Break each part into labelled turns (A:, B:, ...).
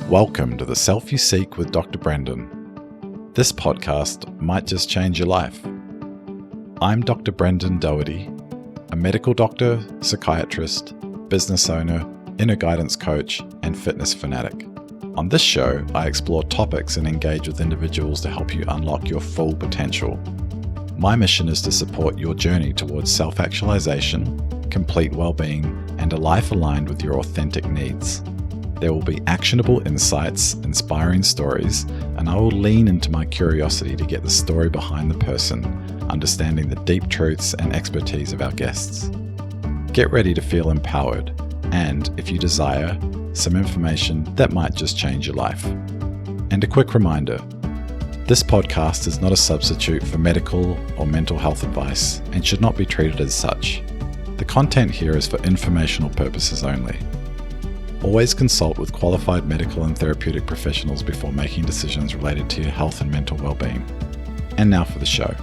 A: Welcome to The Self You Seek with Dr. Brendan. This podcast might just change your life. I'm Dr. Brendan Doherty, a medical doctor, psychiatrist, business owner, inner guidance coach, and fitness fanatic. On this show, I explore topics and engage with individuals to help you unlock your full potential. My mission is to support your journey towards self-actualization, complete well-being, and a life aligned with your authentic needs. There will be actionable insights, inspiring stories, and I will lean into my curiosity to get the story behind the person, understanding the deep truths and expertise of our guests. Get ready to feel empowered, and, if you desire, some information that might just change your life. And a quick reminder, this podcast is not a substitute for medical or mental health advice and should not be treated as such. The content here is for informational purposes only. Always consult with qualified medical and therapeutic professionals before making decisions related to your health and mental well-being. And now for the show.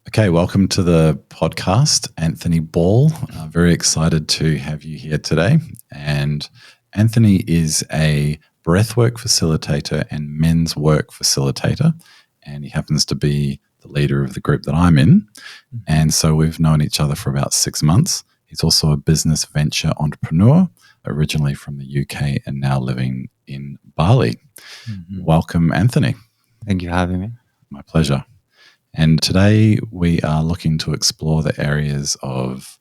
A: Okay, welcome to the podcast, Anthony Ball. Very excited to have you here today. And Anthony is a breathwork facilitator and men's work facilitator, and he happens to be the leader of the group that I'm in. And so we've known each other for about 6 months. He's also a business venture entrepreneur, originally from the UK and now living in Bali. Mm-hmm. Welcome, Anthony.
B: Thank you for having me.
A: My pleasure. And today we are looking to explore the areas of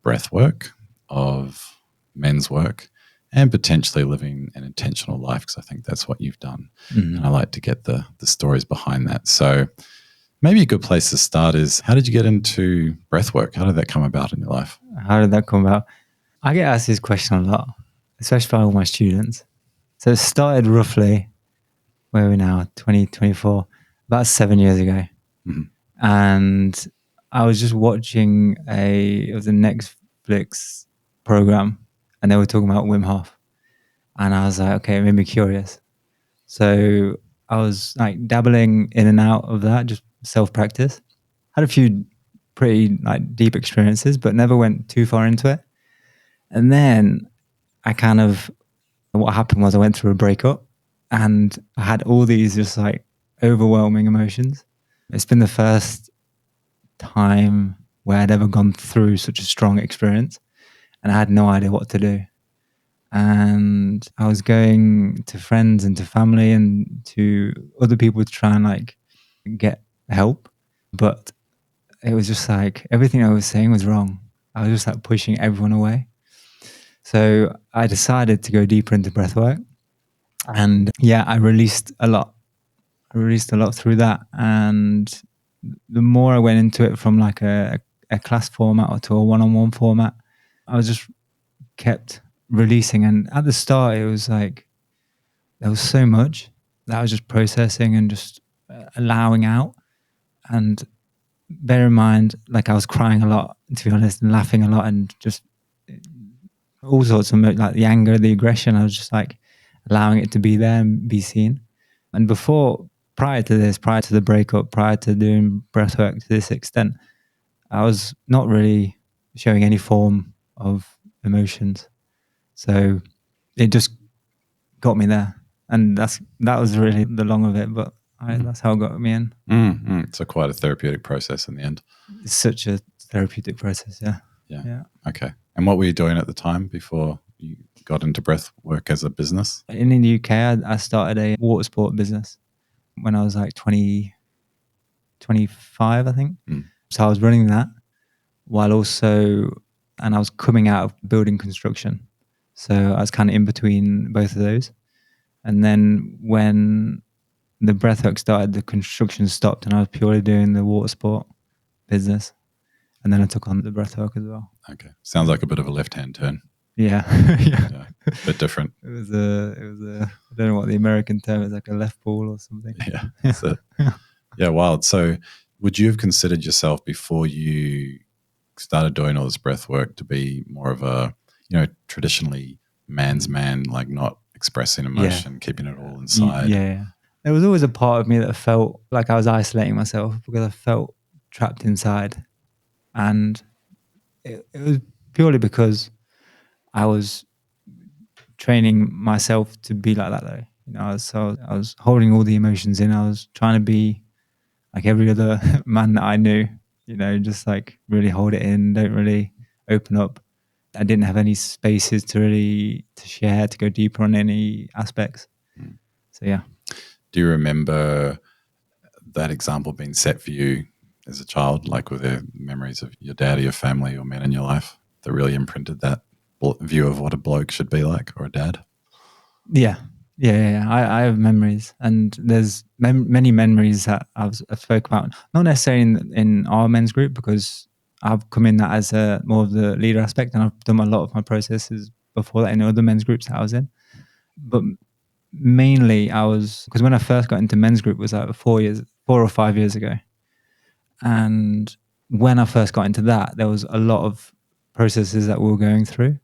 A: breath work, of men's work, and potentially living an intentional life, because I think that's what you've done. Mm-hmm. And I like to get the stories behind that. So maybe a good place to start is, how did you get into breath work? How did that come about in your life?
B: How did that come about? I get asked this question a lot, especially by all my students. So it started roughly, where are we now, 2024, about 7 years ago. Mm-hmm. And I was just watching it was a Netflix program, and they were talking about Wim Hof. And I was like, okay, it made me curious. So I was like dabbling in and out of that, just self-practice. Had a few pretty like deep experiences, but never went too far into it. And then what happened was I went through a breakup, and I had all these just like overwhelming emotions. It's been the first time where I'd ever gone through such a strong experience, and I had no idea what to do. And I was going to friends and to family and to other people to try and like get help. But it was just like everything I was saying was wrong. I was just like pushing everyone away. So I decided to go deeper into breathwork. And yeah, I released a lot through that. And the more I went into it from like a class format or to a one-on-one format, I was just kept releasing. And at the start, it was like there was so much that I was just processing and just allowing out. And bear in mind, like I was crying a lot, to be honest, and laughing a lot, and just all sorts of like the anger, the aggression. I was just like allowing it to be there and be seen. And prior to the breakup, prior to doing breathwork to this extent, I was not really showing any form of emotions. So it just got me there. And that was really the long of it, but that's how it got me in.
A: Mm-hmm. So quite a therapeutic process in the end.
B: It's such a therapeutic process, yeah.
A: Yeah. Okay. And what were you doing at the time before you got into breath work as a business?
B: In the UK, I started a water sport business when I was like 25, I think. So I was running that and I was coming out of building construction. So I was kind of in between both of those. And then when the breathwork started, the construction stopped, and I was purely doing the water sport business. And then I took on the breathwork as well.
A: Okay. Sounds like a bit of a left-hand turn.
B: Yeah.
A: Yeah. A bit different.
B: It was I don't know what the American term is, like a left ball or something.
A: Yeah. That's it. Yeah, wild. So would you have considered yourself before you started doing all this breath work to be more of a, traditionally man's man, like not expressing emotion, keeping it all inside?
B: Yeah. There was always a part of me that felt like I was isolating myself because I felt trapped inside. And it was purely because I was training myself to be like that though. I was holding all the emotions in. I was trying to be like every other man that I knew, just like really hold it in, don't really open up. I didn't have any spaces to share, to go deeper on any aspects. So yeah.
A: Do you remember that example being set for you as a child, like with the memories of your dad or your family or men in your life that really imprinted that view of what a bloke should be like, or a dad?
B: Yeah. I have memories, and there's many memories that I've spoke about, not necessarily in our men's group, because I've come in that as more of the leader aspect, and I've done a lot of my processes before that in other men's groups that I was in. But mainly because when I first got into men's group was like 4 or 5 years ago. And when I first got into that, there was a lot of processes that we were going through,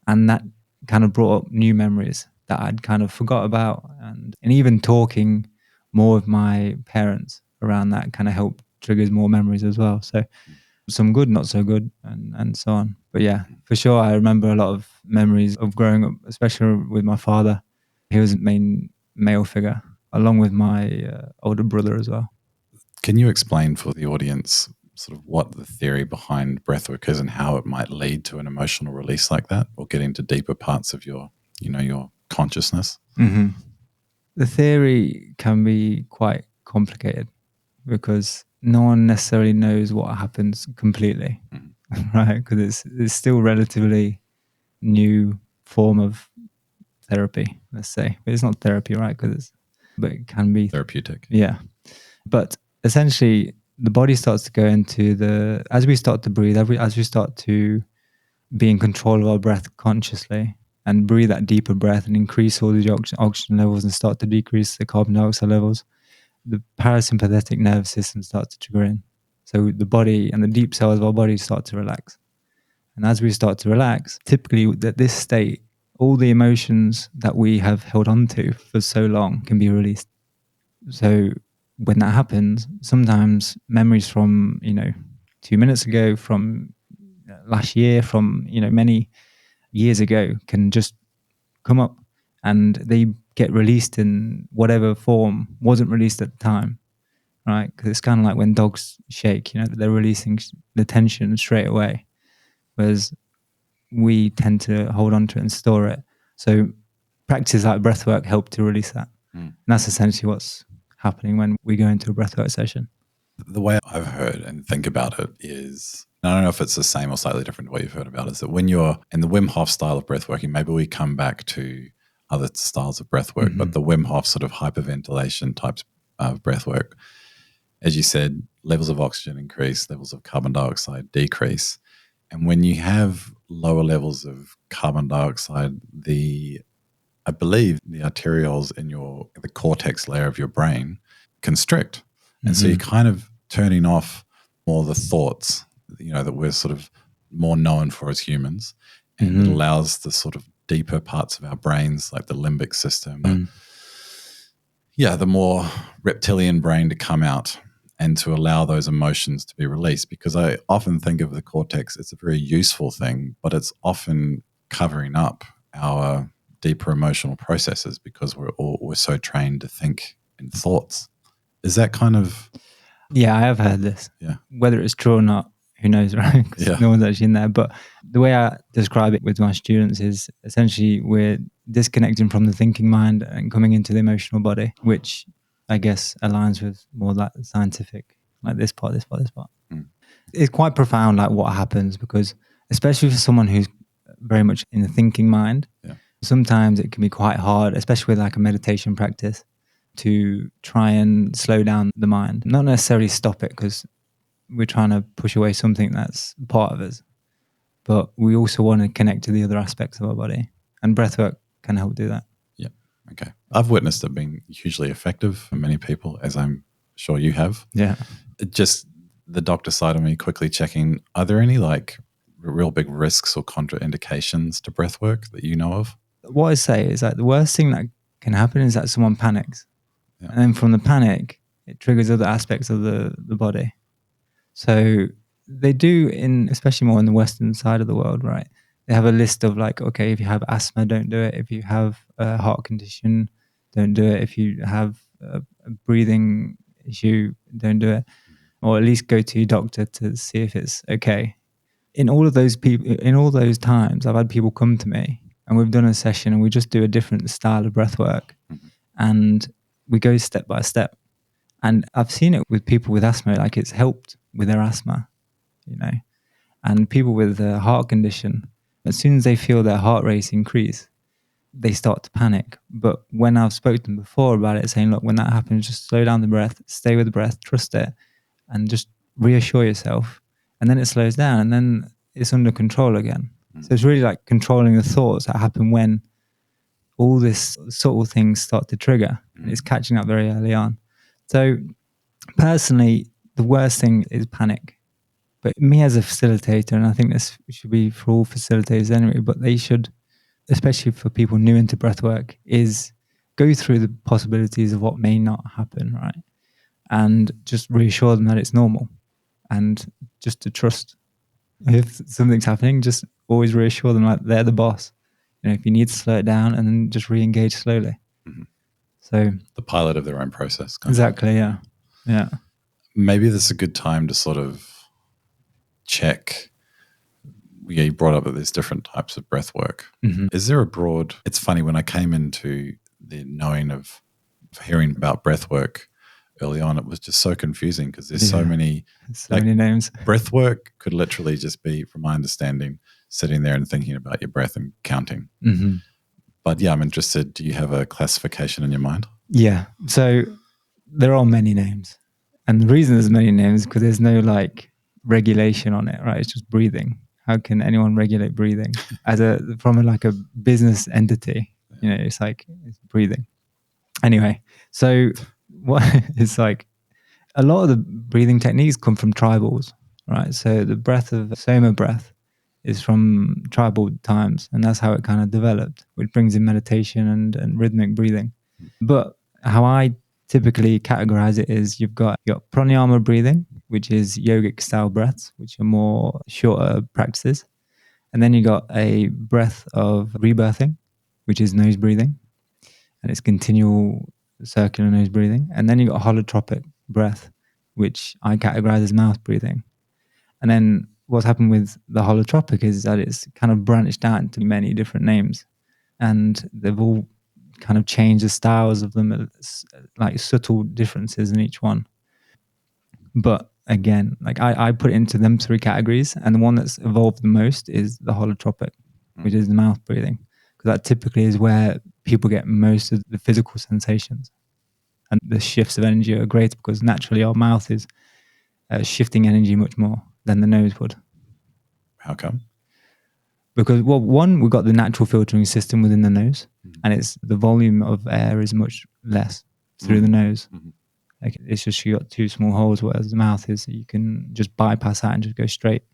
B: and that kind of brought up new memories that I'd kind of forgot about. And even talking more with my parents around that kind of helped triggers more memories as well. So some good, not so good, and so on. But yeah, for sure, I remember a lot of memories of growing up, especially with my father. He was the main male figure, along with my older brother as well.
A: Can you explain for the audience sort of what the theory behind breathwork is and how it might lead to an emotional release like that, or get into deeper parts of your consciousness?
B: Mm-hmm. The theory can be quite complicated because no one necessarily knows what happens completely, right? Because it's still relatively new form of therapy, let's say. But it's not therapy, right? But it can be
A: therapeutic.
B: Yeah. But essentially, the body starts to go into as we start to breathe, as we start to be in control of our breath consciously and breathe that deeper breath and increase all the oxygen levels and start to decrease the carbon dioxide levels, the parasympathetic nervous system starts to trigger in. So the body and the deep cells of our body start to relax. And as we start to relax, typically at this state, all the emotions that we have held on to for so long can be released. So when that happens, sometimes memories from, 2 minutes ago, from last year, from, many years ago can just come up, and they get released in whatever form wasn't released at the time, right? Because it's kind of like when dogs shake, they're releasing the tension straight away, whereas we tend to hold on to it and store it. So practices like breathwork help to release that. And that's essentially what's happening when we go into a breathwork session.
A: The way I've heard and think about it is, I don't know if it's the same or slightly different to what you've heard about, is that when you're in the Wim Hof style of breathworking, maybe we come back to other styles of breathwork, but the Wim Hof sort of hyperventilation types of breathwork, as you said, levels of oxygen increase, levels of carbon dioxide decrease. And when you have lower levels of carbon dioxide, I believe the arterioles in the cortex layer of your brain constrict. And so you're kind of turning off more the thoughts, that we're sort of more known for as humans. And it allows the sort of deeper parts of our brains, like the limbic system, the more reptilian brain to come out and to allow those emotions to be released. Because I often think of the cortex, it's a very useful thing, but it's often covering up our deeper emotional processes because we're so trained to think in thoughts. Is that kind of...
B: Yeah, I have heard this.
A: Yeah.
B: Whether it's true or not, who knows, right?
A: Yeah.
B: No one's actually in there. But the way I describe it with my students is essentially we're disconnecting from the thinking mind and coming into the emotional body, which I guess aligns with more like scientific, like this part. It's quite profound, like what happens, because especially for someone who's very much in the thinking mind, sometimes it can be quite hard, especially with like a meditation practice, to try and slow down the mind. Not necessarily stop it, because we're trying to push away something that's part of us, but we also want to connect to the other aspects of our body, and breathwork can help do that.
A: Yeah. Okay. I've witnessed it being hugely effective for many people, as I'm sure you have.
B: Yeah.
A: Just the doctor side of me quickly checking, are there any like real big risks or contraindications to breathwork that you know of?
B: What I say is that the worst thing that can happen is that someone panics. And then from the panic, it triggers other aspects of the body. So they do, especially more in the Western side of the world, right? They have a list of like, okay, if you have asthma, don't do it. If you have a heart condition, don't do it. If you have a breathing issue, don't do it. Or at least go to your doctor to see if it's okay. In all of those times, I've had people come to me and we've done a session and we just do a different style of breath work and we go step by step. And I've seen it with people with asthma, like it's helped with their asthma, and people with a heart condition, as soon as they feel their heart rate increase, they start to panic. But when I've spoken to them before about it, saying, look, when that happens, just slow down the breath, stay with the breath, trust it, and just reassure yourself. And then it slows down and then it's under control again. So it's really like controlling the thoughts that happen when all this subtle things start to trigger. And it's catching up very early on. So personally, the worst thing is panic. But me as a facilitator, and I think this should be for all facilitators anyway, but they should, especially for people new into breathwork, is go through the possibilities of what may not happen, right? And just reassure them that it's normal and just to trust. If something's happening, just always reassure them like they're the boss. If you need to slow it down and then just re-engage slowly. So
A: the pilot of their own process.
B: Exactly, yeah. Yeah.
A: Maybe this is a good time to sort of check. You brought up that there's different types of breath work. Is there it's funny, when I came into the knowing of hearing about breath work early on, it was just so confusing because there's so many
B: names.
A: Breath work could literally just be, from my understanding, sitting there and thinking about your breath and counting. But yeah, I'm interested. Do you have a classification in your mind?
B: Yeah. So there are many names. And the reason there's many names is because there's no like regulation on it, right? It's just breathing. How can anyone regulate breathing from a business entity? It's breathing. Anyway, so what it's like, a lot of the breathing techniques come from tribals, right? So the breath of Soma breath is from tribal times, and that's how it kind of developed, which brings in meditation and rhythmic breathing. But how I typically categorize it is you've got pranayama breathing, which is yogic style breaths, which are more shorter practices. And then you got a breath of rebirthing, which is nose breathing, and it's continual circular nose breathing. And then you got holotropic breath, which I categorize as mouth breathing. And then what's happened with the holotropic is that it's kind of branched out into many different names, and they've all kind of changed the styles of them, like subtle differences in each one. But again, like I put it into them three categories, and the one that's evolved the most is the holotropic, which is the mouth breathing, because that typically is where people get most of the physical sensations, and the shifts of energy are greater because naturally our mouth is shifting energy much more than the nose would.
A: How come? Because,
B: well, one, we've got the natural filtering system within the nose, and it's the volume of air is much less through the nose. Like it's just you got two small holes, whereas the mouth is you can just bypass that and just go straight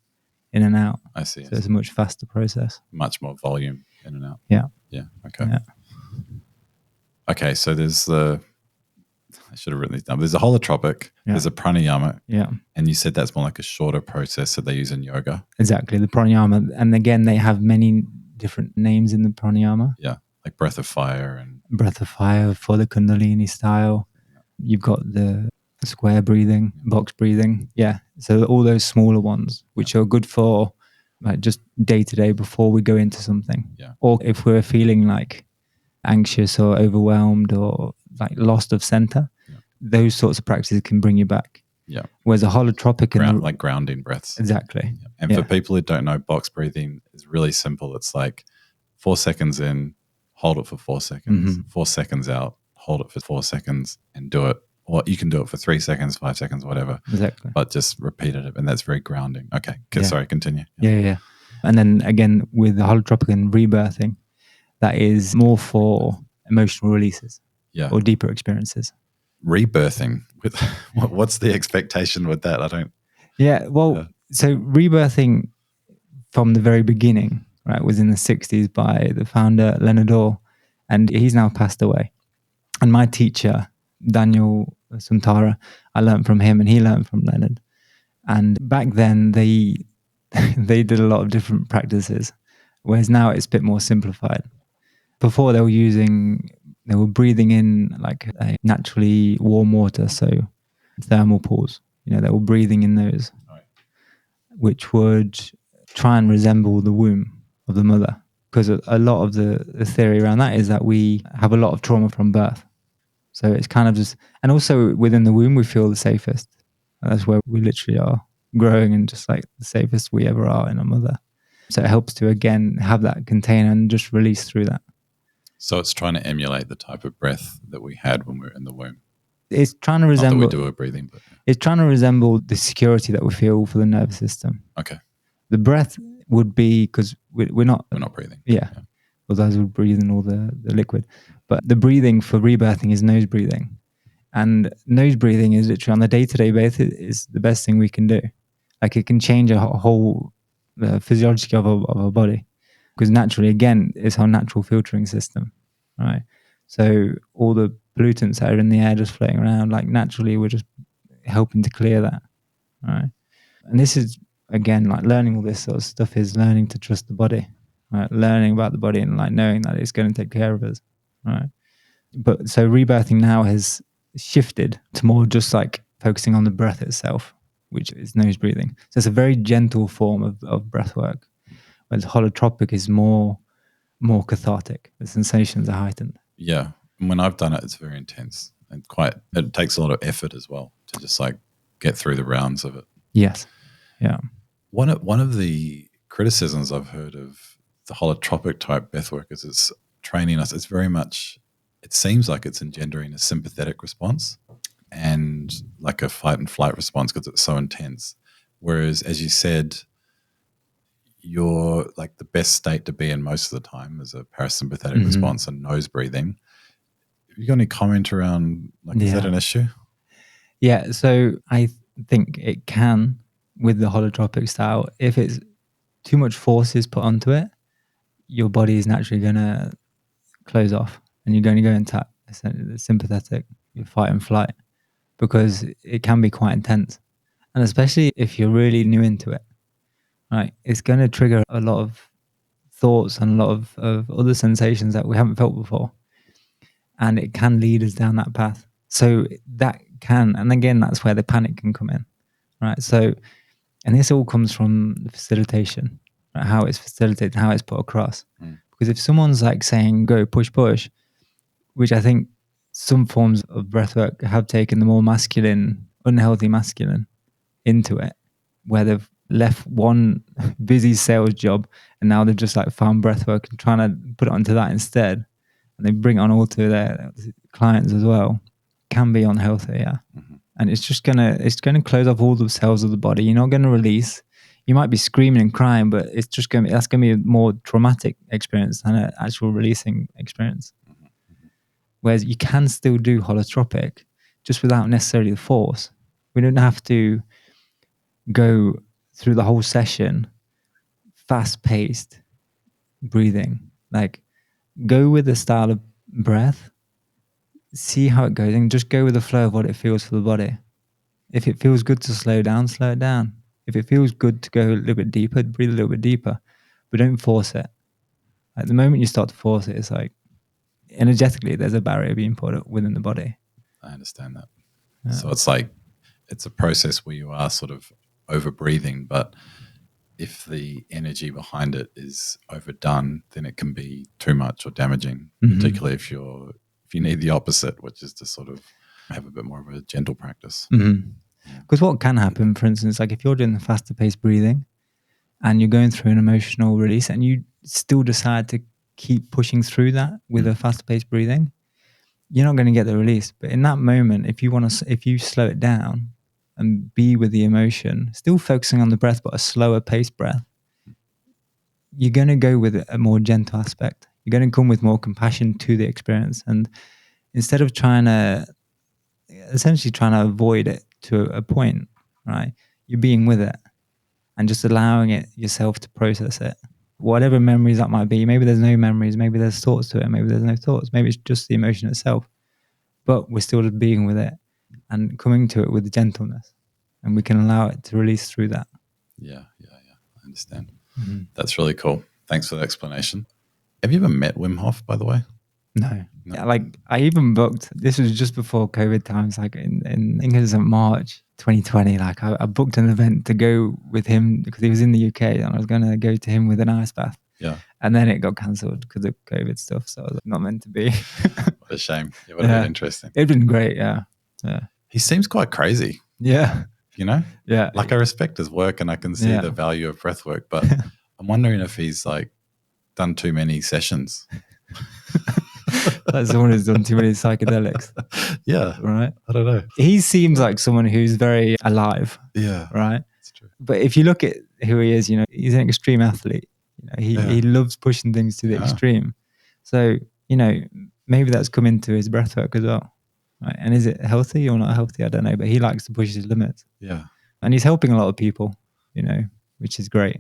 B: in and out.
A: I see.
B: So it's a much faster process.
A: Much more volume in and out.
B: Yeah.
A: Yeah. Okay.
B: Yeah.
A: Okay. So there's I should have written these down. There's a holotropic. Yeah. There's a pranayama.
B: Yeah.
A: And you said that's more like a shorter process that they use in yoga.
B: Exactly. The pranayama. And again, they have many different names in the pranayama.
A: Yeah. Like breath of fire and
B: breath of fire for the Kundalini style. You've got the square breathing, box breathing. Yeah. So all those smaller ones, which are good for like just day to day before we go into something.
A: Yeah.
B: Or if we're feeling like anxious or overwhelmed or like lost of center, those sorts of practices can bring you back.
A: Yeah.
B: Whereas a holotropic
A: like grounding breaths.
B: Exactly.
A: Yeah. And for people who don't know, box breathing is really simple. It's like 4 seconds in, hold it for 4 seconds, 4 seconds out, hold it for 4 seconds and do it. Or you can do it for 3 seconds, 5 seconds, whatever.
B: Exactly.
A: But just repeat it. And that's very grounding. Okay. Sorry, continue.
B: Yeah. And then again, with the holotropic and rebirthing, that is more for emotional releases or deeper experiences.
A: Rebirthing. What's the expectation with that? I don't.
B: Yeah. Well, so rebirthing from the very beginning, right, was in the 60s by the founder, Leonard Orr, and he's now passed away. And my teacher, Daniel Suntara, I learned from him and he learned from Leonard. And back then they they did a lot of different practices, whereas now it's a bit more simplified. Before they were breathing in like a naturally warm water, so thermal pools. They were breathing in those,
A: Right.
B: which would try and resemble the womb of the mother. Because a lot of the theory around that is that we have a lot of trauma from birth. So it's kind of just, and also within the womb, we feel the safest. That's where we literally are growing and just like the safest we ever are in a mother. So it helps to, again, have that container and just release through that.
A: So it's trying to emulate the type of breath that we had when we were in the womb.
B: It's trying to resemble.
A: Not that we do a breathing, but
B: it's trying to resemble the security that we feel for the nervous system.
A: Okay.
B: The breath would be, because we're not
A: breathing.
B: Yeah. Otherwise we're breathing all the liquid. But the breathing for rebirthing is nose breathing. And nose breathing is literally on the day-to-day basis is the best thing we can do. Like it can change a whole physiology of our body. Because naturally, again, it's our natural filtering system, right? So all the pollutants that are in the air just floating around, like naturally we're just helping to clear that, right? And this is, again, like learning all this sort of stuff is learning to trust the body, right? Learning about the body and like knowing that it's going to take care of us, right? But so rebirthing now has shifted to more just like focusing on the breath itself, which is nose breathing. So it's a very gentle form of breath work. Whereas holotropic is more cathartic. The sensations are heightened.
A: Yeah. And when I've done it, it's very intense and it takes a lot of effort as well to just like get through the rounds of it.
B: Yes. Yeah.
A: One of the criticisms I've heard of the holotropic type breathwork is it's training us. It's very much, it seems like it's engendering a sympathetic response and like a fight and flight response because it's so intense. Whereas, as you said, you're like the best state to be in most of the time is a parasympathetic response and nose breathing. Have you got any comment around is that an issue?
B: Yeah, so I think it can with the holotropic style. If it's too much force is put onto it, your body is naturally going to close off and you're going to go into the sympathetic, your fight and flight, because it can be quite intense. And especially if you're really new into it, right, it's going to trigger a lot of thoughts and a lot of other sensations that we haven't felt before. And it can lead us down that path. So that can, and again, that's where the panic can come in, right? So, and this all comes from the facilitation, right? How it's facilitated, how it's put across. Because if someone's like saying, go, push, which I think some forms of breathwork have taken the more masculine, unhealthy masculine into it, where they've left one busy sales job and now they've just like found breathwork and trying to put it onto that instead. And they bring it on all to their clients as well. Can be unhealthy, yeah. And it's just gonna close off all the cells of the body. You're not gonna release. You might be screaming and crying, but it's just that's gonna be a more traumatic experience than an actual releasing experience. Whereas you can still do holotropic just without necessarily the force. We don't have to go through the whole session fast-paced breathing. Like, go with the style of breath, see how it goes, and just go with the flow of what it feels for the body. If it feels good to slow down, slow it down. If it feels good to go a little bit deeper, breathe a little bit deeper, but don't force it. At the moment you start to force it, it's like energetically there's a barrier being put within the body.
A: I understand that. Yeah. So it's like it's a process where you are sort of over breathing, but if the energy behind it is overdone, then it can be too much or damaging, particularly if you need the opposite, which is to sort of have a bit more of a gentle practice.
B: Because what can happen, for instance, like if you're doing the faster paced breathing and you're going through an emotional release and you still decide to keep pushing through that with a faster paced breathing, you're not going to get the release. But in that moment, if you slow it down and be with the emotion, still focusing on the breath, but a slower paced breath, you're going to go with a more gentle aspect. You're going to come with more compassion to the experience. And instead of essentially trying to avoid it to a point, right? You're being with it and just allowing it yourself to process it. Whatever memories that might be, maybe there's no memories, maybe there's thoughts to it, maybe there's no thoughts, maybe it's just the emotion itself. But we're still just being with it and coming to it with gentleness. and we can allow it to release through that.
A: Yeah. I understand.
B: Mm-hmm.
A: That's really cool. Thanks for the explanation. Have you ever met Wim Hof, by the way?
B: No. Yeah, like I even booked, this was just before COVID times, like in I think it was in March 2020, like I booked an event to go with him because he was in the UK and I was going to go to him with an ice bath.
A: Yeah.
B: And then it got cancelled because of COVID stuff. So I was not meant to be.
A: What a shame. It would have been interesting.
B: It'd been great. Yeah.
A: He seems quite crazy.
B: Yeah.
A: You know?
B: Yeah.
A: Like I respect his work and I can see the value of breathwork, but I'm wondering if he's like done too many sessions.
B: Like someone who's done too many psychedelics.
A: Yeah.
B: Right.
A: I don't know.
B: He seems like someone who's very alive.
A: Yeah.
B: Right.
A: That's true.
B: But if you look at who he is, he's an extreme athlete. He loves pushing things to the extreme. So, maybe that's come into his breathwork as well. Right. And is it healthy or not healthy? I don't know. But he likes to push his limits.
A: Yeah.
B: And he's helping a lot of people, which is great.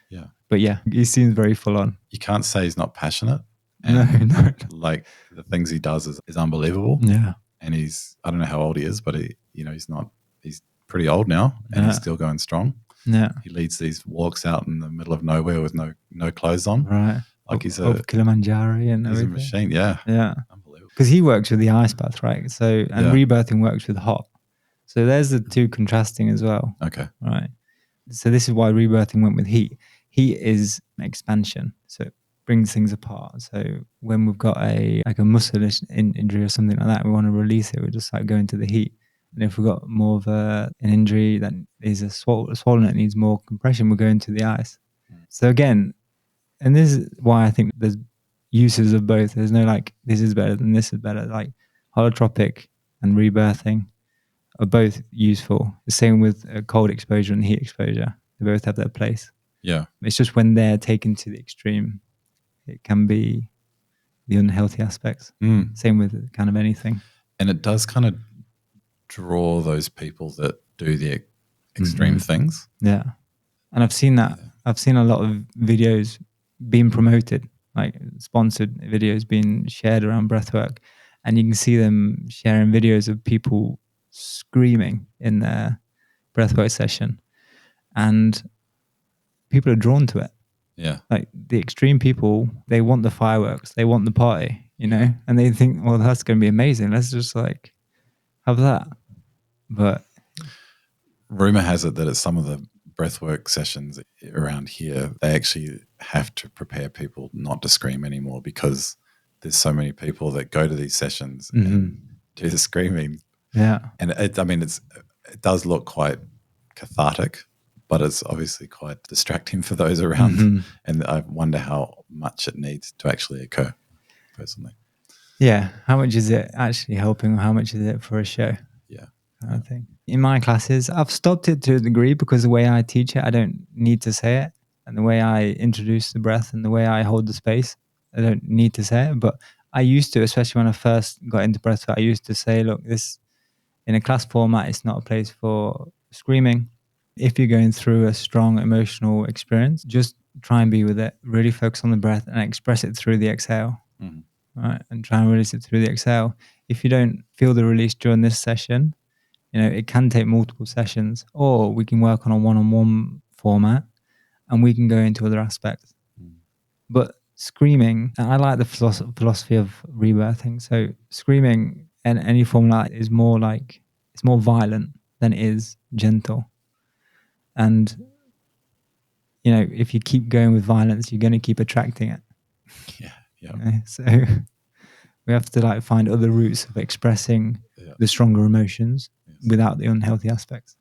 A: Yeah.
B: But yeah, he seems very full on.
A: You can't say he's not passionate.
B: And no.
A: Like the things he does is unbelievable.
B: Yeah.
A: And I don't know how old he is, but he's pretty old now and he's still going strong.
B: Yeah.
A: He leads these walks out in the middle of nowhere with no clothes on.
B: Right.
A: Like he's
B: Kilimanjaro and
A: he's
B: everything.
A: a machine. Yeah.
B: Yeah.
A: Unbelievable.
B: Because he works with the ice bath, right? So, and rebirthing works with hot. So there's the two contrasting as well.
A: Okay.
B: Right. So this is why rebirthing went with heat. Heat is expansion. So it brings things apart. So when we've got a muscle injury or something like that, we want to release it. We just like go into the heat. And if we've got more of an injury that is a swollen that needs more compression, we'll go into the ice. So again, and this is why I think there's uses of both. There's no like, this is better than this is better. Like holotropic and rebirthing are both useful. The same with cold exposure and heat exposure. They both have their place.
A: Yeah.
B: It's just when they're taken to the extreme, it can be the unhealthy aspects. Same with kind of anything.
A: And it does kind of draw those people that do the extreme things.
B: Yeah. And I've seen that. I've seen a lot of videos being promoted, like sponsored videos being shared around breathwork. And you can see them sharing videos of people screaming in their breathwork session. And people are drawn to it.
A: Yeah.
B: Like the extreme people, they want the fireworks, they want the party, and they think, well, that's going to be amazing. Let's just like have that. But
A: rumor has it that at some of the breathwork sessions around here, they actually have to prepare people not to scream anymore because there's so many people that go to these sessions and do the screaming.
B: Yeah.
A: And it does look quite cathartic, but it's obviously quite distracting for those around. And I wonder how much it needs to actually occur, personally.
B: Yeah. How much is it actually helping? Or how much is it for a show?
A: Yeah.
B: I think in my classes, I've stopped it to a degree because the way I teach it, I don't need to say it. And the way I introduce the breath and the way I hold the space, I don't need to say it. But I used to, especially when I first got into breathwork, I used to say, look, this in a class format, it's not a place for screaming. If you're going through a strong emotional experience, just try and be with it. Really focus on the breath and express it through the exhale. Right? And try and release it through the exhale. If you don't feel the release during this session, it can take multiple sessions, or we can work on a one-on-one format and we can go into other aspects. But screaming, and I like the philosophy of rebirthing. So screaming in any form like is more like, it's more violent than it is gentle. And, if you keep going with violence, you're going to keep attracting it.
A: Yeah.
B: So we have to find other routes of expressing the stronger emotions without the unhealthy aspects.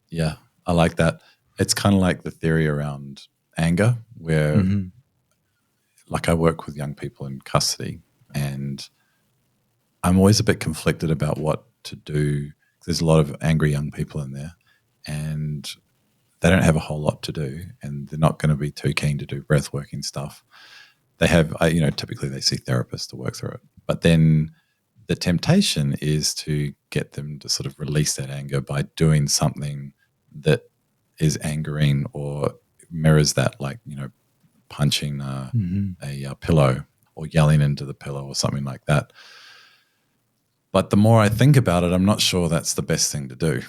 A: Yeah, I like that. It's kind of like the theory around anger where like I work with young people in custody and I'm always a bit conflicted about what to do. There's a lot of angry young people in there and they don't have a whole lot to do and they're not going to be too keen to do breathworking stuff. They have, typically they see therapists to work through it. But then the temptation is to get them to sort of release that anger by doing something that is angering or mirrors that, punching a pillow or yelling into the pillow or something like that. But the more I think about it, I'm not sure that's the best thing to do.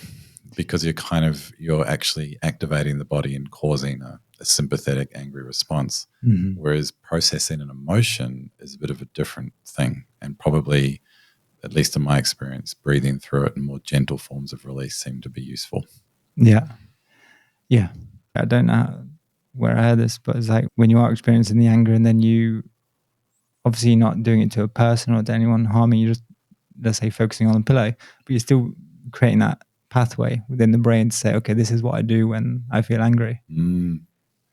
A: Because you're actually activating the body and causing a sympathetic, angry response.
B: Mm-hmm.
A: Whereas processing an emotion is a bit of a different thing, and probably, at least in my experience, breathing through it and more gentle forms of release seem to be useful.
B: Yeah. Yeah. I don't know where I heard this, but it's like when you are experiencing the anger and then you obviously not doing it to a person or to anyone harming you, just, let's say, focusing on the pillow, but you're still creating that pathway within the brain to say, okay, this is what I do when I feel angry.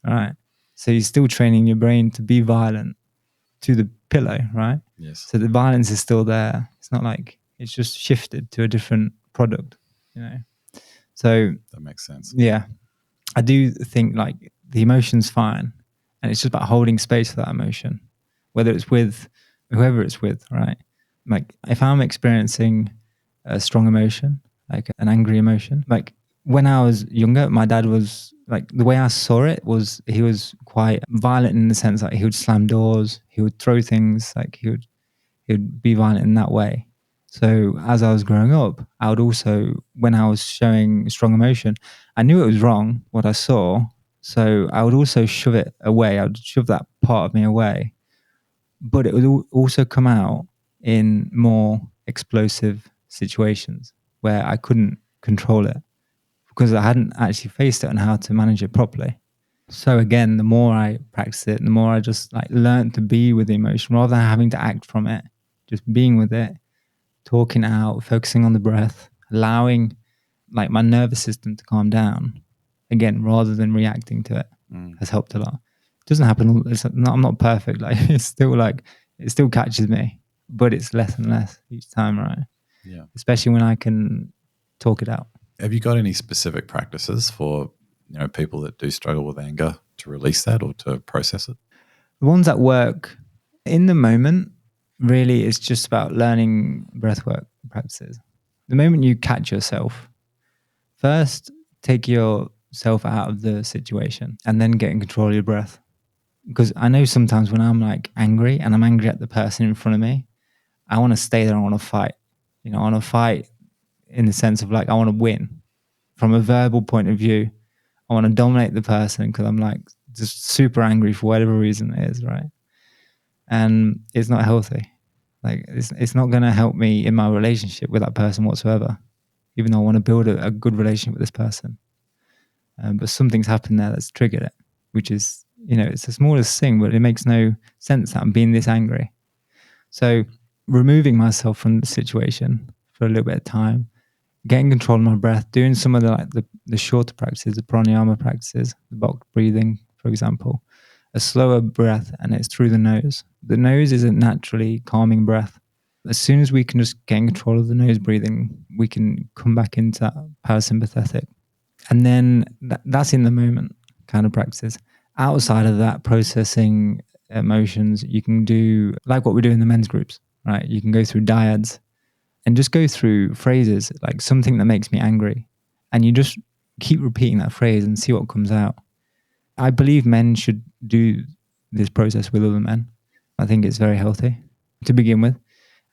B: All right. So you're still training your brain to be violent to the pillow, right?
A: Yes.
B: So the violence is still there. It's not like it's just shifted to a different product, you know? So
A: That makes sense.
B: yeah, I do think like the emotion's fine, and it's just about holding space for that emotion, whether it's with whoever it's with, right? Like if I'm experiencing a strong emotion, like an angry emotion, like when I was younger, my dad was like, the way I saw it was he was quite violent in the sense that he would slam doors, he would throw things, like he would be violent in that way. So as I was growing up, I would also, when I was showing strong emotion, I knew it was wrong what I saw. So I would also shove it away. I would shove that part of me away. But it would also come out in more explosive situations where I couldn't control it because I hadn't actually faced it and how to manage it properly. So again, the more I practiced it, the more I just like learned to be with the emotion rather than having to act from it, just being with it, talking out, focusing on the breath, allowing like my nervous system to calm down again, rather than reacting to it has helped a lot. It doesn't happen. I'm not perfect. Like it's still like, it still catches me, but it's less and less each time, right?
A: Yeah.
B: Especially when I can talk it out.
A: Have you got any specific practices for, people that do struggle with anger to release that or to process it?
B: The ones that work in the moment, really, it's just about learning breathwork practices. The moment you catch yourself, first take yourself out of the situation and then get in control of your breath. Because I know sometimes when I'm like angry and I'm angry at the person in front of me, I want to stay there. I want to fight. I want to fight in the sense of like, I want to win. From a verbal point of view, I want to dominate the person because I'm like just super angry for whatever reason it is, right? And it's not healthy. Like it's not going to help me in my relationship with that person whatsoever, even though I want to build a good relationship with this person. But something's happened there that's triggered it, which is, it's the smallest thing, but it makes no sense that I'm being this angry. So removing myself from the situation for a little bit of time, getting control of my breath, doing some of the shorter practices, the pranayama practices, the box breathing, for example, a slower breath, and it's through the nose. The nose is a naturally calming breath. As soon as we can just get in control of the nose breathing, we can come back into that parasympathetic. And then that's in the moment kind of practices. Outside of that, processing emotions, you can do like what we do in the men's groups, right? You can go through dyads and just go through phrases like something that makes me angry. And you just keep repeating that phrase and see what comes out. I believe men should do this process with other men. I think it's very healthy to begin with.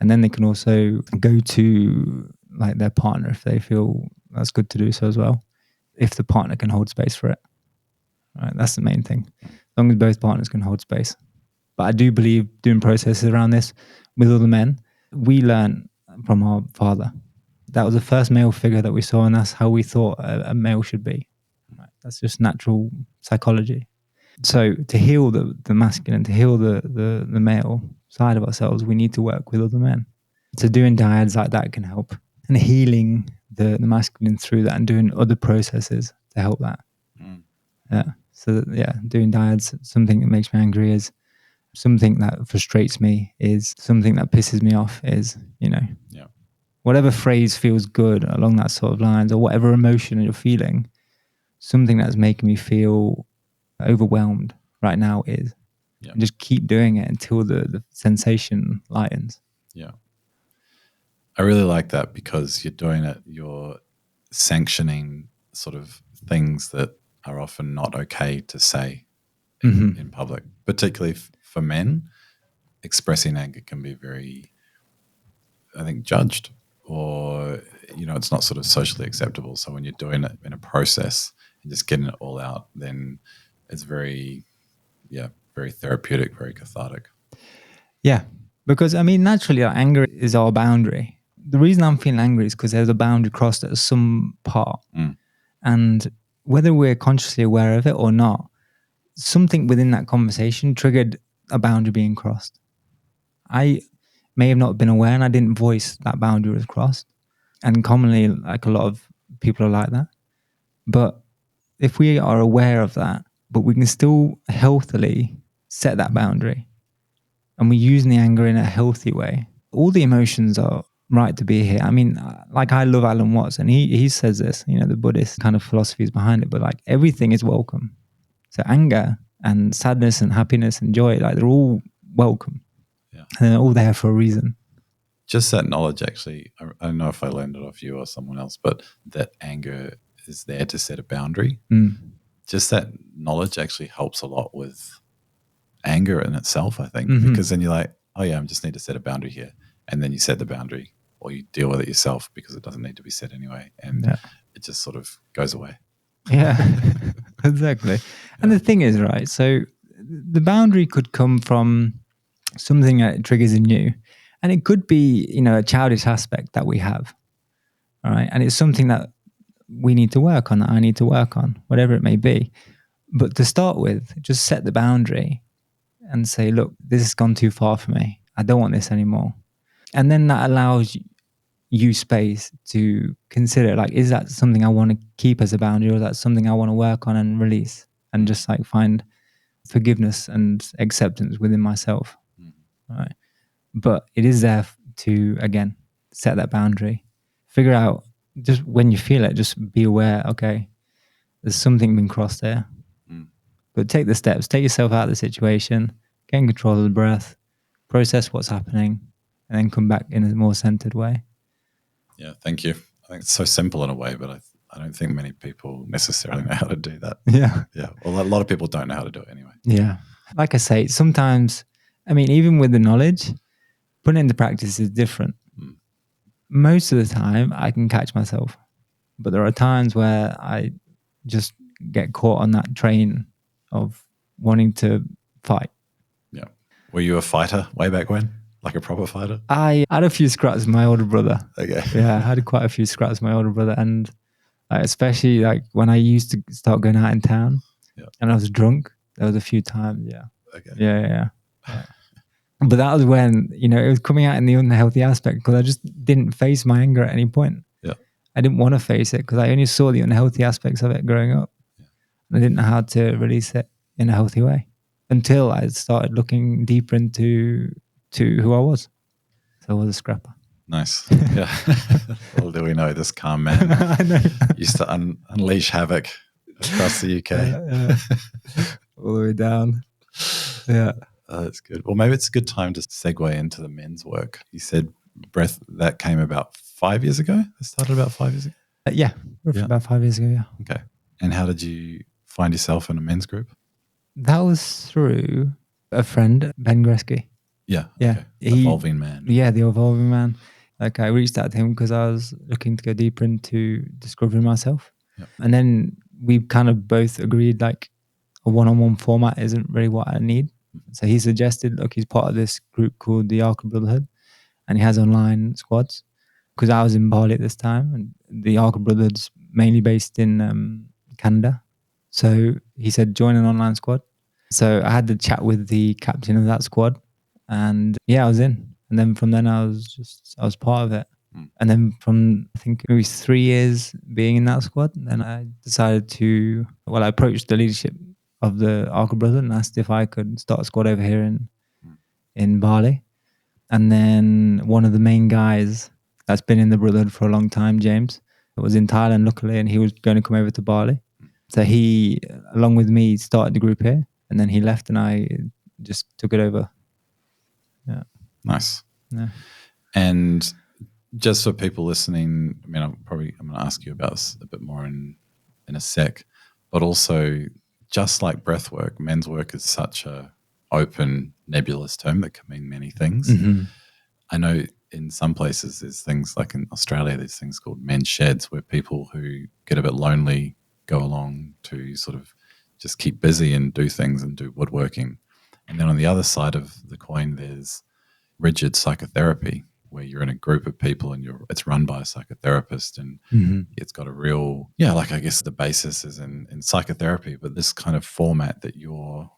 B: And then they can also go to like their partner if they feel that's good to do so as well. If the partner can hold space for it. Right, that's the main thing. As long as both partners can hold space. But I do believe doing processes around this with other men, we learn from our father. That was the first male figure that we saw, and that's how we thought a male should be. Right? That's just natural psychology. So to heal the masculine, to heal the male side of ourselves, we need to work with other men. So doing dyads like that can help. And healing the masculine through that and doing other processes to help that. Yeah. So doing dyads, something that makes me angry is something that frustrates me, is something that pisses me off, is, whatever phrase feels good along that sort of lines, or whatever emotion you're feeling, something that's making me feel overwhelmed right now is. Yeah. And just keep doing it until the sensation lightens.
A: Yeah. I really like that because you're doing it, you're sanctioning sort of things that are often not okay to say in public, particularly for men. Expressing anger can be very, I think, judged, or it's not sort of socially acceptable. So when you're doing it in a process and just getting it all out, then it's very therapeutic, very cathartic.
B: Yeah, because I mean, naturally, our anger is our boundary. The reason I'm feeling angry is because there's a boundary crossed at some part. And whether we're consciously aware of it or not, something within that conversation triggered a boundary being crossed. I may have not been aware and I didn't voice that boundary was crossed. And commonly, like a lot of people are like that. But if we are aware of that, but we can still healthily set that boundary and we're using the anger in a healthy way, all the emotions are right to be here. I mean, like I love Alan Watts and he says this, the Buddhist kind of philosophies behind it, but like everything is welcome. So anger and sadness and happiness and joy, like they're all welcome. Yeah. And they're all there for a reason.
A: Just that knowledge, actually, I don't know if I learned it off you or someone else, but that anger is there to set a boundary. Just that knowledge actually helps a lot with anger in itself, I think, because then you're like, oh yeah, I just need to set a boundary here. And then you set the boundary or you deal with it yourself because it doesn't need to be set anyway. And it just sort of goes away.
B: Yeah, exactly. And the thing is, right, so the boundary could come from something that triggers in you. And it could be, a childish aspect that we have. All right. And it's something that we need to work on, that I need to work on, whatever it may be. But to start with, just set the boundary and say, look, this has gone too far for me. I don't want this anymore. And then that allows you space to consider, like, is that something I want to keep as a boundary, or is that something I want to work on and release and just like find forgiveness and acceptance within myself. All right. But it is there to, again, set that boundary. Figure out, just when you feel it, just be aware, okay, there's something being crossed there. But take the steps, take yourself out of the situation, get in control of the breath, process what's happening, and then come back in a more centered way.
A: Yeah, thank you. I think it's so simple in a way, but I don't think many people necessarily know how to do that.
B: Yeah.
A: Yeah. Well, a lot of people don't know how to do it anyway.
B: Yeah. Like I say, sometimes, I mean, even with the knowledge, putting it into practice is different. Most of the time, I can catch myself. But there are times where I just get caught on that train of wanting to fight.
A: Yeah. Were you a fighter way back when? Like a proper fighter?
B: I had a few scraps with my older brother.
A: Okay.
B: Yeah, I had quite a few scraps with my older brother. And especially like when I used to start going out in town and I was drunk, there was a few times. Yeah.
A: Okay.
B: Yeah. But that was when, it was coming out in the unhealthy aspect because I just didn't face my anger at any point.
A: Yeah.
B: I didn't want to face it because I only saw the unhealthy aspects of it growing up. Yeah. And I didn't know how to release it in a healthy way until I started looking deeper into who I was. So I was a scrapper.
A: Nice. Yeah. Little do we know, this calm man
B: I know.
A: used to unleash havoc across the UK.
B: All the way down. Yeah.
A: That's good. Well, maybe it's a good time to segue into the men's work. You said breath, that came about 5 years ago? It started about 5 years ago?
B: Yeah, about 5 years ago, yeah.
A: Okay. And how did you find yourself in a men's group?
B: That was through a friend, Ben Gresky.
A: Yeah.
B: Yeah.
A: Okay. Evolving Man.
B: Yeah, the Evolving Man. Like I reached out to him because I was looking to go deeper into discovering myself. Yep. And then we kind of both agreed like a one-on-one format isn't really what I need. So he suggested, look, he's part of this group called the Arka Brotherhood and he has online squads because I was in Bali at this time and the Arka Brotherhood's mainly based in Canada. So he said, join an online squad. So I had the chat with the captain of that squad and I was in. And then from then I was part of it. And then from, I think it was 3 years being in that squad, then I decided I approached the leadership of the Arka Brotherhood and asked if I could start a squad over here in Bali. And then one of the main guys that's been in the Brotherhood for a long time, James, was in Thailand luckily, and he was going to come over to Bali. So he, along with me, started the group here, and then he left and I just took it over. Yeah.
A: Nice.
B: Yeah.
A: And just for people listening, I mean, I'm going to ask you about this a bit more in a sec, but also just like breathwork, men's work is such a open, nebulous term that can mean many things. Mm-hmm. I know in some places there's things like in Australia, there's things called men's sheds where people who get a bit lonely go along to sort of just keep busy and do things and do woodworking. And then on the other side of the coin, there's rigid psychotherapy where you're in a group of people and it's run by a psychotherapist, and it's got a real, like I guess the basis is in psychotherapy, but this kind of format that you're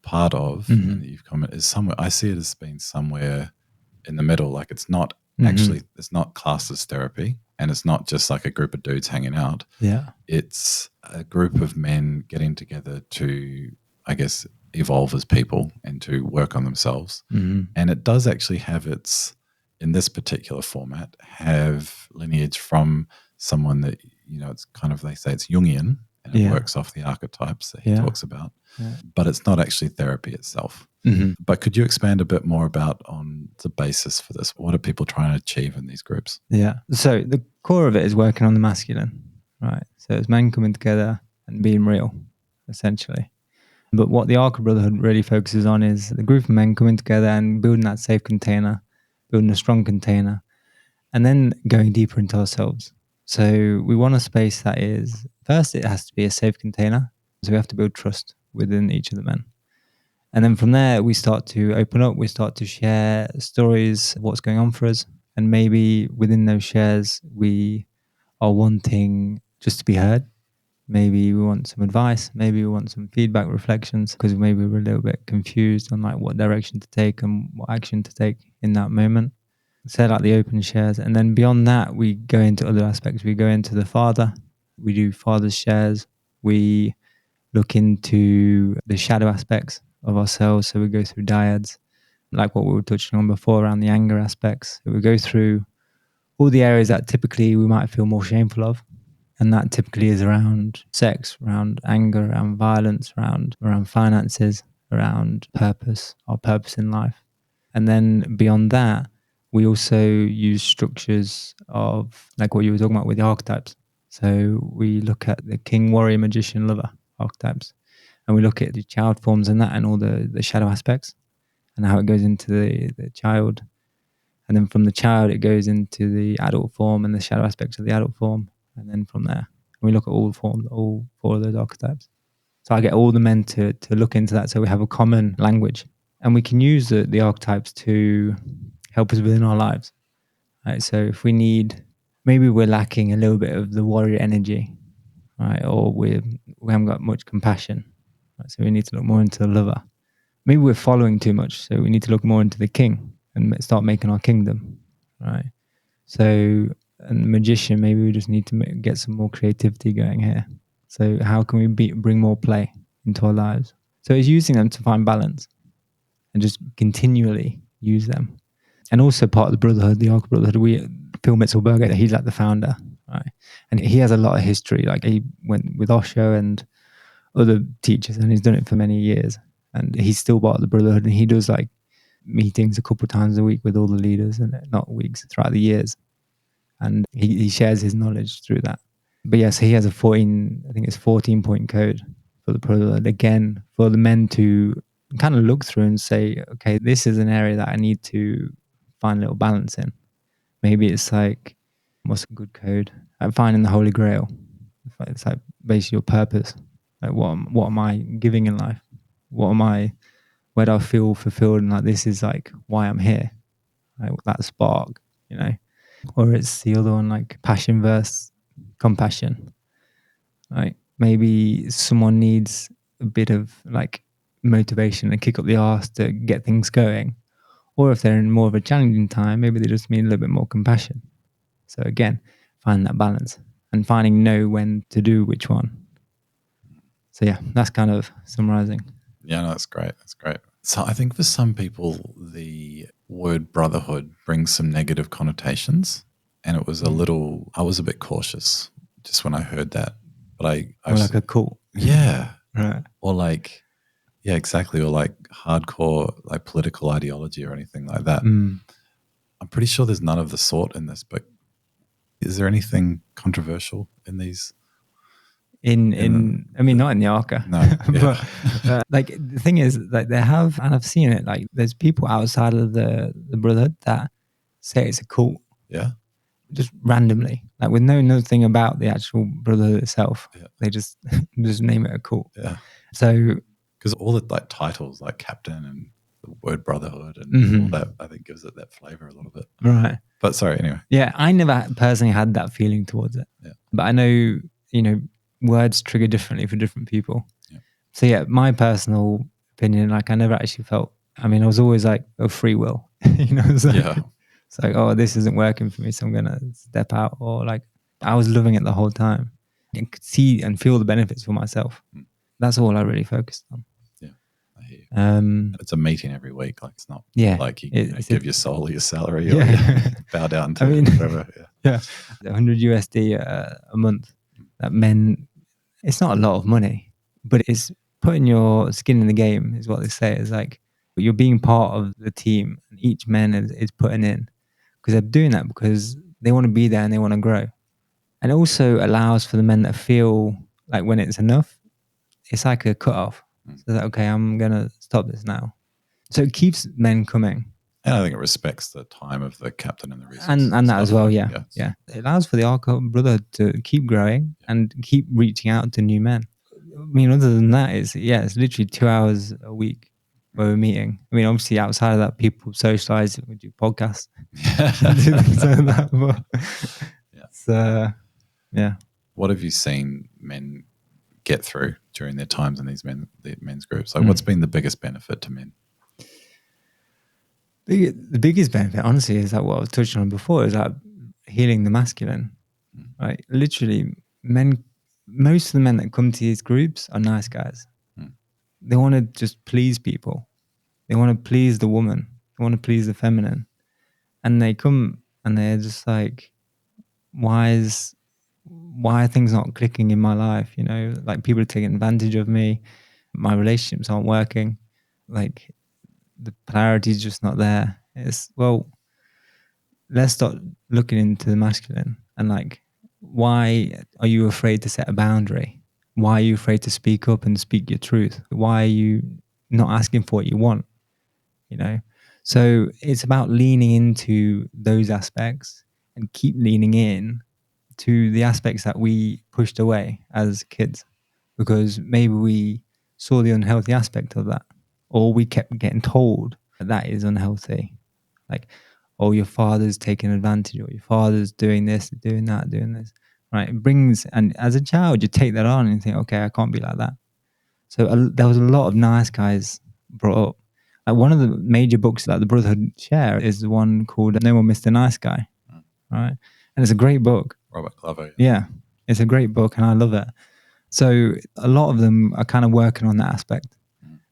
A: part of and that you've come is somewhere, I see it as being somewhere in the middle. Like it's not actually, it's not classed as therapy, and it's not just like a group of dudes hanging out.
B: Yeah.
A: It's a group of men getting together to, I guess, evolve as people and to work on themselves. And it does actually have in this particular format, have lineage from someone that, it's kind of, they say it's Jungian, and it works off the archetypes that he talks about, but it's not actually therapy itself. But could you expand a bit more on the basis for this? What are people trying to achieve in these groups?
B: Yeah. So the core of it is working on the masculine, right? So it's men coming together and being real, essentially. But what the Arka Brotherhood really focuses on is the group of men coming together and building that safe container, building a strong container, and then going deeper into ourselves. So we want a space that is, first, it has to be a safe container. So we have to build trust within each of the men. And then from there, we start to open up, we start to share stories of what's going on for us. And maybe within those shares, we are wanting just to be heard. Maybe we want some advice, maybe we want some feedback, reflections, because maybe we're a little bit confused on like what direction to take and what action to take in that moment. So like the open shares. And then beyond that, we go into other aspects. We go into the father, we do father's shares, we look into the shadow aspects of ourselves. So we go through dyads, like what we were touching on before around the anger aspects. So we go through all the areas that typically we might feel more shameful of. And that typically is around sex, around anger, around violence, around finances, around purpose, our purpose in life. And then beyond that, we also use structures of like what you were talking about with the archetypes. So we look at the king, warrior, magician, lover archetypes. And we look at the child forms and that and all the shadow aspects and how it goes into the child. And then from the child, it goes into the adult form and the shadow aspects of the adult form. And then from there, we look at all forms, all four of those archetypes. So I get all the men to look into that so we have a common language. And we can use the archetypes to help us within our lives. Right? So if we need, maybe we're lacking a little bit of the warrior energy, right? Or we haven't got much compassion. Right? So we need to look more into the lover. Maybe we're following too much. So we need to look more into the king and start making our kingdom, right? So, and the magician, maybe we just need to get some more creativity going here. So how can we bring more play into our lives? So it's using them to find balance and just continually use them. And also part of the Brotherhood, the Arka Brotherhood, Phil Mitzelberger, he's like the founder, right? And he has a lot of history. Like he went with Osho and other teachers and he's done it for many years. And he's still part of the Brotherhood and he does like meetings a couple of times a week with all the leaders and not weeks, throughout the years. And he shares his knowledge through that. But yes, he has a 14-point code for the Brotherhood, again, for the men to kind of look through and say, okay, this is an area that I need to find a little balance in. Maybe it's like, what's a good code? Like finding the Holy Grail. It's like basically your purpose. Like what am I giving in life? Where do I feel fulfilled? And like, this is like why I'm here. Like that spark, you know? Or it's the other one, like passion versus compassion. Right? Maybe someone needs a bit of like motivation and kick up the arse to get things going. Or if they're in more of a challenging time, maybe they just need a little bit more compassion. So again, find that balance and know when to do which one. So yeah, that's kind of summarizing.
A: Yeah, no, that's great. That's great. So I think for some people, the word brotherhood brings some negative connotations. And it was I was a bit cautious just when I heard that. But I was
B: like a cult.
A: Yeah.
B: Right.
A: Or like, yeah, exactly. Or like hardcore, like political ideology or anything like that. I'm pretty sure there's none of the sort in this, but is there anything controversial in these?
B: I mean, not in the Arka.
A: No. Yeah.
B: But like the thing is, like they have, and I've seen it. Like there's people outside of the Brotherhood that say it's a cult.
A: Yeah.
B: Just randomly, like with nothing about the actual brotherhood itself.
A: Yeah.
B: They just name it a cult.
A: Yeah.
B: So
A: because all the like titles like captain and the word brotherhood and all that, I think gives it that flavor a little bit.
B: Right.
A: But sorry, anyway.
B: Yeah, I never personally had that feeling towards it.
A: Yeah.
B: But I know, words trigger differently for different people.
A: Yeah.
B: So yeah, my personal opinion, like I never actually felt, I was always like, free will, It's like, oh, this isn't working for me, so I'm going to step out. Or like, I was loving it the whole time and could see and feel the benefits for myself. That's all I really focused on.
A: Yeah, I hear you. It's a meeting every week. Like, it's not like you give your soul your salary or bow down to whatever.
B: Yeah. 100 USD a month. That men, it's not a lot of money, but it's putting your skin in the game is what they say. It's like you're being part of the team and each man is putting in. Because they're doing that because they want to be there and they want to grow. And it also allows for the men that feel like when it's enough, it's like a cutoff. So that, okay, I'm going to stop this now. So it keeps men coming.
A: And I think it respects the time of the captain and the resource.
B: And that as well, yeah. It allows for the Arka Brotherhood to keep growing and keep reaching out to new men. Other than that, it's literally 2 hours a week where we're meeting. Obviously outside of that, people socialize, we do podcasts, do things like that. But
A: what have you seen men get through during their times in these men's groups? Like, what's been the biggest benefit to men?
B: The biggest benefit, honestly, is that what I was touching on before, is that healing the masculine. Right? Literally, most of the men that come to these groups are nice guys. They want to just please people. They want to please the woman. They want to please the feminine. And they come and they're just like, why are things not clicking in my life? Like people are taking advantage of me. My relationships aren't working. Like the polarity is just not there. It's, well, let's start looking into the masculine and like, why are you afraid to set a boundary? Why are you afraid to speak up and speak your truth? Why are you not asking for what you want? So it's about leaning into those aspects and keep leaning in to the aspects that we pushed away as kids, because maybe we saw the unhealthy aspect of that, or we kept getting told that is unhealthy. Like, oh, your father's taking advantage, or your father's doing this, doing that, doing this. Right? It brings, and as a child, you take that on and you think, okay, I can't be like that. So there was a lot of nice guys brought up. One of the major books that the Brotherhood share is the one called No More Mr. Nice Guy. Right? And it's a great book.
A: Robert Glover.
B: Yeah, it's a great book and I love it. So a lot of them are kind of working on that aspect.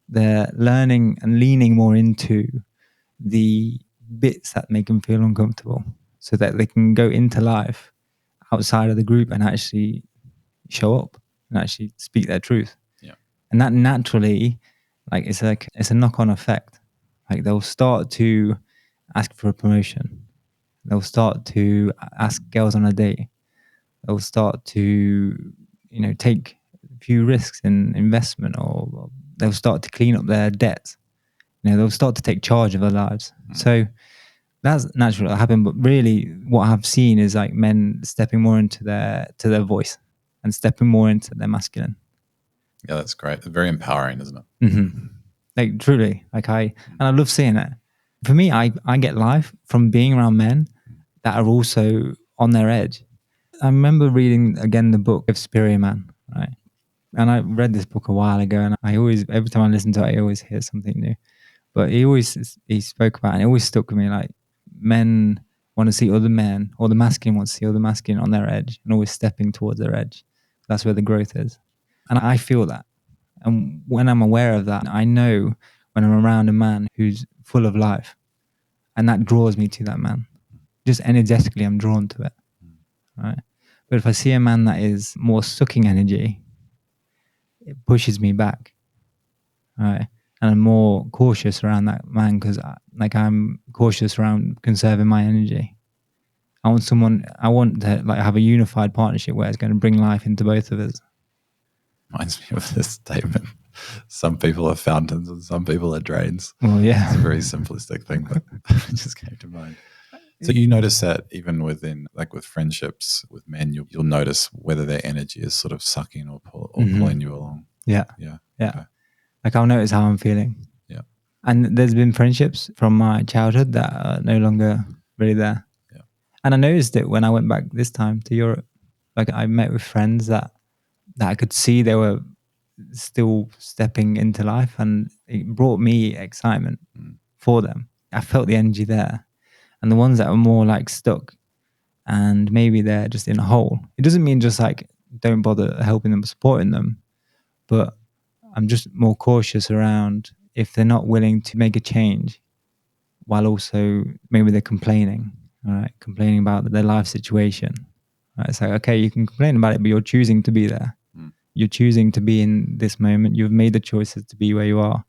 B: They're learning and leaning more into the bits that make them feel uncomfortable so that they can go into life outside of the group and actually show up and actually speak their truth.
A: Yeah.
B: And that naturally, it's a knock-on effect. Like they'll start to ask for a promotion. They'll start to ask girls on a date. They'll start to, take a few risks in investment, or they'll start to clean up their debts. They'll start to take charge of their lives. So that's natural to happen. But really what I've seen is like men stepping more into their voice and stepping more into their masculine.
A: Yeah, that's great. Very empowering, isn't it?
B: Mm-hmm. Like truly, and I love seeing it. For me, I get life from being around men that are also on their edge. I remember reading again the book of Superior Man, right? And I read this book a while ago, and every time I listen to it, I always hear something new. But he spoke about, and it always stuck with me, like men want to see other men, or the masculine wants to see other masculine on their edge and always stepping towards their edge. That's where the growth is. And I feel that. And when I'm aware of that, I know when I'm around a man who's full of life, and that draws me to that man. Just energetically, I'm drawn to it, right? But if I see a man that is more sucking energy, it pushes me back, right? And I'm more cautious around that man because, I'm cautious around conserving my energy. I want to have a unified partnership where it's going to bring life into both of us.
A: Reminds me of this statement. Some people are fountains and some people are drains.
B: Well, yeah.
A: It's a very simplistic thing, but it just came to mind. So you notice that even within, like with friendships with men, you'll notice whether their energy is sort of sucking or pulling you along.
B: Yeah.
A: Yeah.
B: Okay. Like I'll notice how I'm feeling.
A: Yeah.
B: And there's been friendships from my childhood that are no longer really there.
A: Yeah.
B: And I noticed it when I went back this time to Europe. Like I met with friends that I could see they were still stepping into life, and it brought me excitement for them. I felt the energy there. And the ones that are more like stuck and maybe they're just in a hole, it doesn't mean just like don't bother helping them, supporting them, but I'm just more cautious around if they're not willing to make a change while also maybe they're complaining, all right, complaining about their life situation. Right? It's like, okay, you can complain about it, but you're choosing to be there. You're choosing to be in this moment. You've made the choices to be where you are.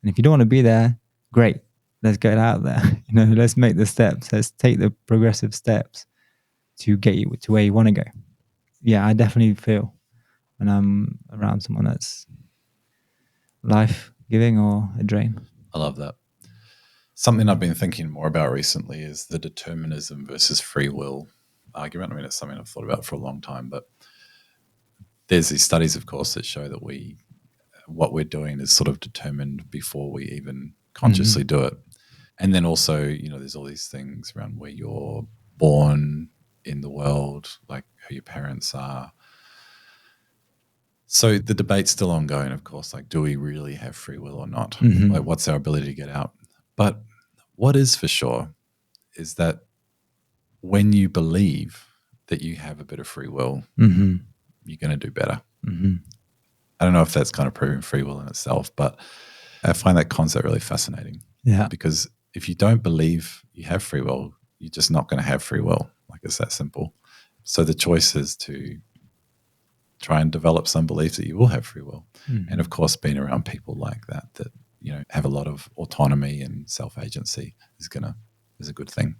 B: And if you don't want to be there, great. Let's get out there. Let's make the steps. Let's take the progressive steps to get you to where you want to go. Yeah, I definitely feel when I'm around someone that's life-giving or a drain.
A: I love that. Something I've been thinking more about recently is the determinism versus free will argument. I mean, it's something I've thought about for a long time, but there's these studies, of course, that show that what we're doing is sort of determined before we even consciously do it. And then also, there's all these things around where you're born in the world, like who your parents are. So the debate's still ongoing, of course, like do we really have free will or not? Like what's our ability to get out? But what is for sure is that when you believe that you have a bit of free will, you're going to do better. I don't know if that's kind of proving free will in itself, but I find that concept really fascinating.
B: Yeah.
A: Because if you don't believe you have free will, you're just not going to have free will. Like it's that simple. So the choice is to try and develop some belief that you will have free will. And of course, being around people like that have a lot of autonomy and self-agency is a good thing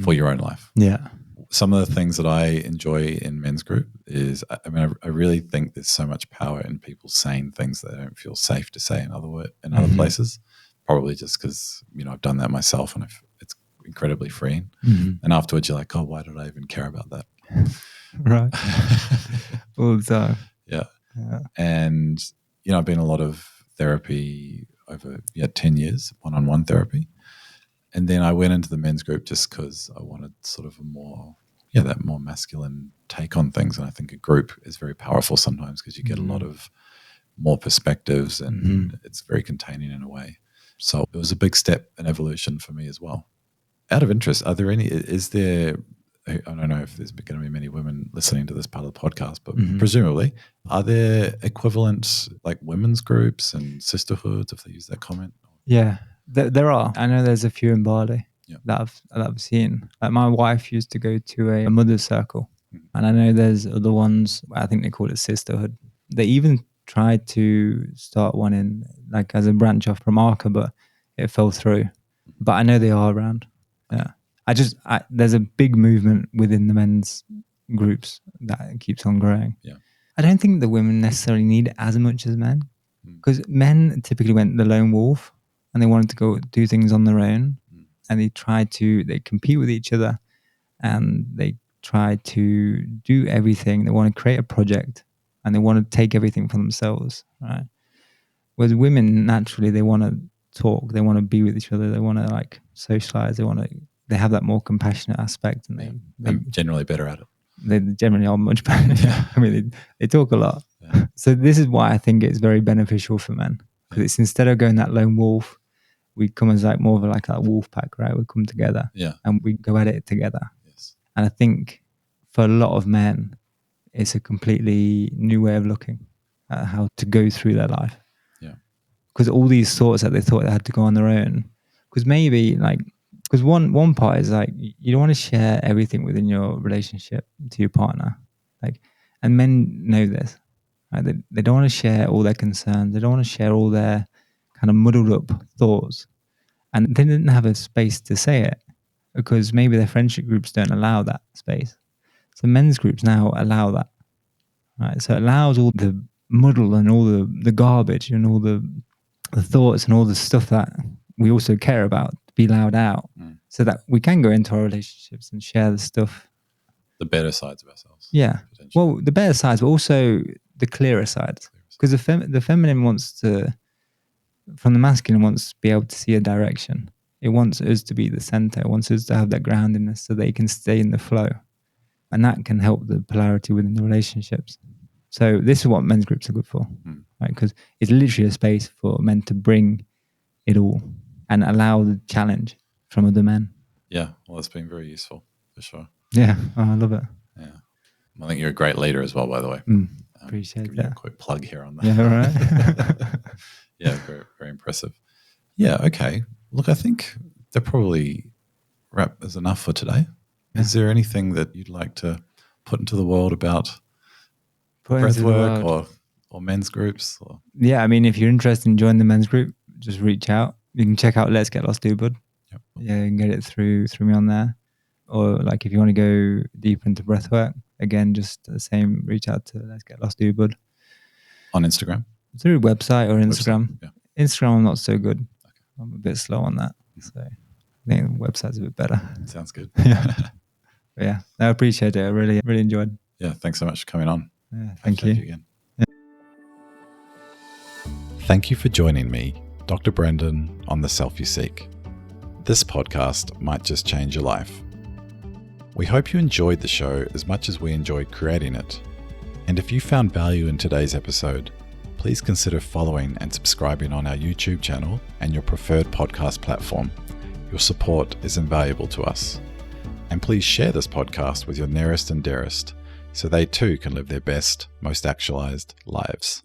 A: for your own life.
B: Yeah.
A: Some of the things that I enjoy in men's group is, I really think there's so much power in people saying things that they don't feel safe to say in other places. Probably just because, I've done that myself and it's incredibly freeing. And afterwards you're like, oh, why did I even care about that?
B: Right. All the time.
A: Yeah. And, I've been in a lot of therapy over 10 years, one-on-one therapy. And then I went into the men's group just because I wanted sort of that more masculine take on things. And I think a group is very powerful sometimes because you get a lot of more perspectives and it's very containing in a way. So it was a big step in evolution for me as well. Out of interest, I don't know if there's going to be many women listening to this part of the podcast, but presumably, are there equivalent like women's groups and sisterhoods, if they use that comment?
B: Yeah, there are. I know there's a few in Bali that I've seen. Like my wife used to go to a mother's circle, and I know there's other ones. I think they call it sisterhood. They even tried to start one in like as a branch off from Arka, but it fell through. But I know they are around. Yeah. There's a big movement within the men's groups that keeps on growing.
A: Yeah.
B: I don't think the women necessarily need it as much as men, because men typically went the lone wolf and they wanted to go do things on their own, and they compete with each other and they try to do everything. They want to create a project and they want to take everything for themselves, right? Whereas women, naturally, they want to talk, they want to be with each other, they want to like socialize, they have that more compassionate aspect, and they're
A: generally better at it.
B: They generally are much better. Yeah. I mean, they talk a lot. Yeah. So this is why I think it's very beneficial for men, because it's instead of going that lone wolf, we come as like more of like a wolf pack, right? We come together and we go at it together. Yes. And I think for a lot of men, it's a completely new way of looking at how to go through their life. Yeah. Because all these thoughts that they thought they had to go on their own, because maybe like, because one part is like, you don't want to share everything within your relationship to your partner. Like, and men know this, right? They don't want to share all their concerns. They don't want to share all their kind of muddled up thoughts. And they didn't have a space to say it because maybe their friendship groups don't allow that space. So men's groups now allow that, right? So it allows all the muddle and all the garbage and all the thoughts and all the stuff that we also care about to be allowed out. so that we can go into our relationships and share the stuff.
A: The better sides of ourselves.
B: Yeah. Well, the better sides, but also the clearer sides. Because the feminine wants to, from the masculine, wants to be able to see a direction. It wants us to be the center. It wants us to have that groundedness so they can stay in the flow. And that can help the polarity within the relationships. So this is what men's groups are good for, right? Because it's literally a space for men to bring it all and allow the challenge from other men.
A: Yeah, well, it's been very useful for sure.
B: Yeah, I love it.
A: Yeah, I think you're a great leader as well, by the way.
B: Appreciate
A: that.
B: You
A: a quick plug here on that.
B: Yeah, right.
A: Yeah, very, very impressive. Yeah, okay. Look, I think that probably is enough for today. Is there anything that you'd like to put into the world about breathwork or men's groups? Or? Yeah,
B: I mean, if you're interested in joining the men's group, just reach out. You can check out Let's Get Lost Do Bud. Yep. Yeah, you can get it through me on there. Or like if you want to go deeper into breathwork, again, just the same, reach out to Let's Get Lost Do Bud.
A: On Instagram?
B: Through website or Instagram.
A: Yeah.
B: Instagram, I'm not so good. Okay. I'm a bit slow on that. So I think the website's a bit better.
A: Sounds good.
B: Yeah, I appreciate it. I really enjoyed.
A: Yeah, thanks so much for coming on.
B: Yeah, thank you.
A: Again. Yeah. Thank you for joining me, Dr. Brendan, on The Self You Seek. This podcast might just change your life. We hope you enjoyed the show as much as we enjoyed creating it. And if you found value in today's episode, please consider following and subscribing on our YouTube channel and your preferred podcast platform. Your support is invaluable to us. And please share this podcast with your nearest and dearest so they too can live their best, most actualized lives.